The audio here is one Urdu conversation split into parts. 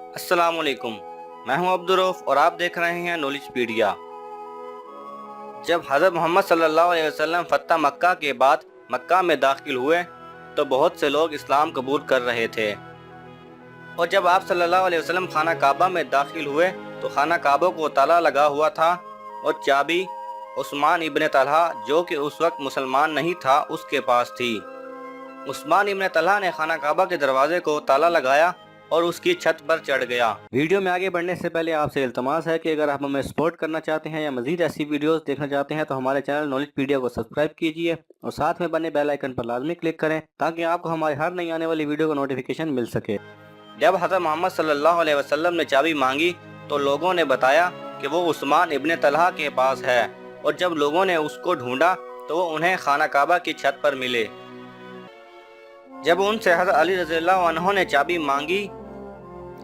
السلام علیکم، میں ہوں عبدالرؤف اور آپ دیکھ رہے ہیں نالج پیڈیا۔ جب حضرت محمد صلی اللہ علیہ وسلم فتح مکہ کے بعد مکہ میں داخل ہوئے تو بہت سے لوگ اسلام قبول کر رہے تھے، اور جب آپ صلی اللہ علیہ وسلم خانہ کعبہ میں داخل ہوئے تو خانہ کعبہ کو تالا لگا ہوا تھا اور چابی عثمان ابن طلحہ جو کہ اس وقت مسلمان نہیں تھا اس کے پاس تھی۔ عثمان ابن طلحہ نے خانہ کعبہ کے دروازے کو تالا لگایا اور اس کی چھت پر چڑھ گیا۔ ویڈیو میں آگے بڑھنے سے پہلے آپ سے التماس ہے کہ اگر آپ ہمیں سپورٹ کرنا چاہتے ہیں یا مزید ایسی ویڈیوز دیکھنا چاہتے ہیں تو ہمارے چینل نالج پیڈیا کو سبسکرائب کیجئے اور ساتھ میں بنے بیل آئیکن پر لازمی کلک کریں تاکہ آپ کو ہماری ہر نئی آنے والی ویڈیو کا نوٹیفیکیشن مل سکے۔ جب حضرت محمد صلی اللہ علیہ وسلم نے چابی مانگی تو لوگوں نے بتایا کہ وہ عثمان ابن طلحہ کے پاس ہے، اور جب لوگوں نے اس کو ڈھونڈا تو وہ انہیں خانہ کعبہ کی چھت پر ملے۔ جب ان سے حضرت علی رضی اللہ عنہ نے چابی مانگی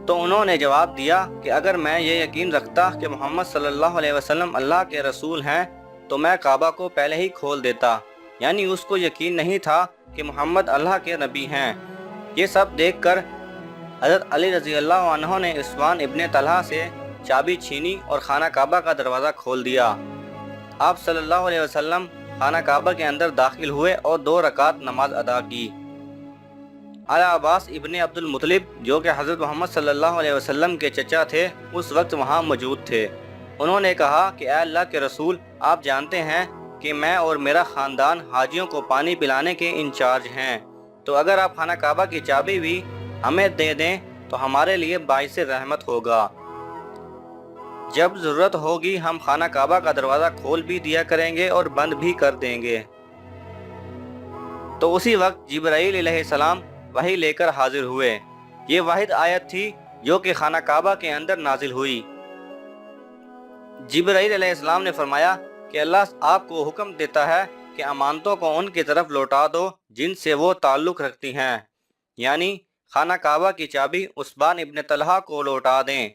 تو انہوں نے جواب دیا کہ اگر میں یہ یقین رکھتا کہ محمد صلی اللہ علیہ وسلم اللہ کے رسول ہیں تو میں کعبہ کو پہلے ہی کھول دیتا، یعنی اس کو یقین نہیں تھا کہ محمد اللہ کے نبی ہیں۔ یہ سب دیکھ کر حضرت علی رضی اللہ عنہ نے عثمان ابن طلحہ سے چابی چھینی اور خانہ کعبہ کا دروازہ کھول دیا۔ آپ صلی اللہ علیہ وسلم خانہ کعبہ کے اندر داخل ہوئے اور 2 رکعت نماز ادا کی۔ اعلیٰ عباس ابن عبد المطلب جو کہ حضرت محمد صلی اللہ علیہ وسلم کے چچا تھے اس وقت وہاں موجود تھے۔ انہوں نے کہا کہ اے اللہ کے رسول، آپ جانتے ہیں کہ میں اور میرا خاندان حاجیوں کو پانی پلانے کے انچارج ہیں، تو اگر آپ خانہ کعبہ کی چابی بھی ہمیں دے دیں تو ہمارے لیے باعث رحمت ہوگا۔ جب ضرورت ہوگی ہم خانہ کعبہ کا دروازہ کھول بھی دیا کریں گے اور بند بھی کر دیں گے۔ تو اسی وقت جبرائیل علیہ السلام وحی لے کر حاضر ہوئے۔ یہ واحد آیت تھی جو کہ خانہ کعبہ کے اندر نازل ہوئی۔ جبرائیل علیہ السلام نے فرمایا کہ اللہ آپ کو حکم دیتا ہے کہ امانتوں کو ان کی طرف لوٹا دو جن سے وہ تعلق رکھتی ہیں، یعنی خانہ کعبہ کی چابی عثمان ابن طلحہ کو لوٹا دیں۔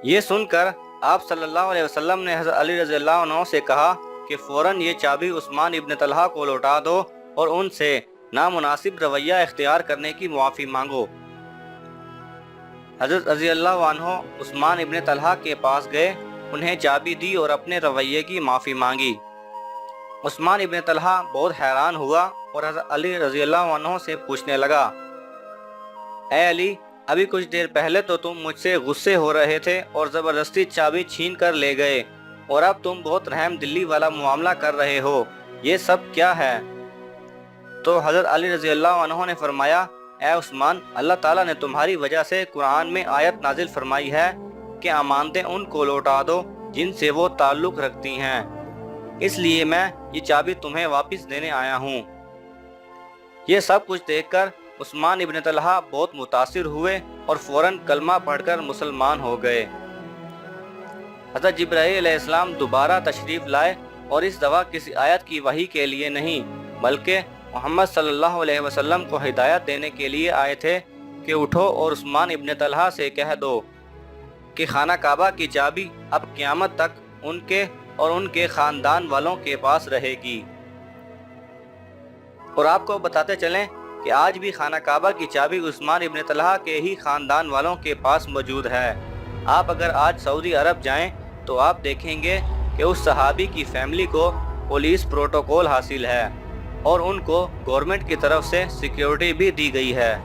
یہ سن کر آپ صلی اللہ علیہ وسلم نے حضرت علی رضی اللہ عنہ سے کہا کہ فوراً یہ چابی عثمان ابن طلحہ کو لوٹا دو اور ان سے نامناسب رویہ اختیار کرنے کی معافی مانگو۔ حضرت رضی اللہ عنہ عثمان ابن طلحہ کے پاس گئے، انہیں چابی دی اور اپنے رویے کی معافی مانگی۔ عثمان ابن طلحہ بہت حیران ہوا اور حضرت علی رضی اللہ عنہ سے پوچھنے لگا، اے علی، ابھی کچھ دیر پہلے تو تم مجھ سے غصے ہو رہے تھے اور زبردستی چابی چھین کر لے گئے، اور اب تم بہت رحم دلی والا معاملہ کر رہے ہو، یہ سب کیا ہے؟ تو حضرت علی رضی اللہ عنہ نے فرمایا، اے عثمان، اللہ تعالیٰ نے تمہاری وجہ سے قرآن میں آیت نازل فرمائی ہے کہ امانتیں ان کو لوٹا دو جن سے وہ تعلق رکھتی ہیں، اس لیے میں یہ چابی تمہیں واپس دینے آیا ہوں۔ یہ سب کچھ دیکھ کر عثمان ابن طلحہ بہت متاثر ہوئے اور فوراً کلمہ پڑھ کر مسلمان ہو گئے۔ حضرت جبرائیل علیہ السلام دوبارہ تشریف لائے اور اس دفعہ کسی آیت کی وحی کے لیے نہیں بلکہ محمد صلی اللہ علیہ وسلم کو ہدایت دینے کے لیے آئے تھے کہ اٹھو اور عثمان ابن طلحہ سے کہہ دو کہ خانہ کعبہ کی چابی اب قیامت تک ان کے اور ان کے خاندان والوں کے پاس رہے گی۔ اور آپ کو بتاتے چلیں کہ آج بھی خانہ کعبہ کی چابی عثمان ابن طلحہ کے ہی خاندان والوں کے پاس موجود ہے۔ آپ اگر آج سعودی عرب جائیں تو آپ دیکھیں گے کہ اس صحابی کی فیملی کو پولیس پروٹوکول حاصل ہے اور ان کو گورنمنٹ کی طرف سے سیکیورٹی بھی دی گئی ہے۔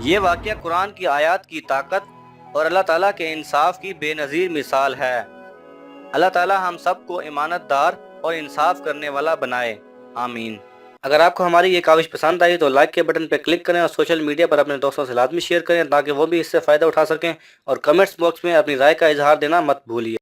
یہ واقعہ قرآن کی آیات کی طاقت اور اللہ تعالیٰ کے انصاف کی بے نظیر مثال ہے۔ اللہ تعالیٰ ہم سب کو امانت دار اور انصاف کرنے والا بنائے، آمین۔ اگر آپ کو ہماری یہ کاوش پسند آئی تو لائک کے بٹن پہ کلک کریں اور سوشل میڈیا پر اپنے دوستوں سے لازمی شیئر کریں تاکہ وہ بھی اس سے فائدہ اٹھا سکیں، اور کمنٹس باکس میں اپنی رائے کا اظہار دینا مت بھولیے۔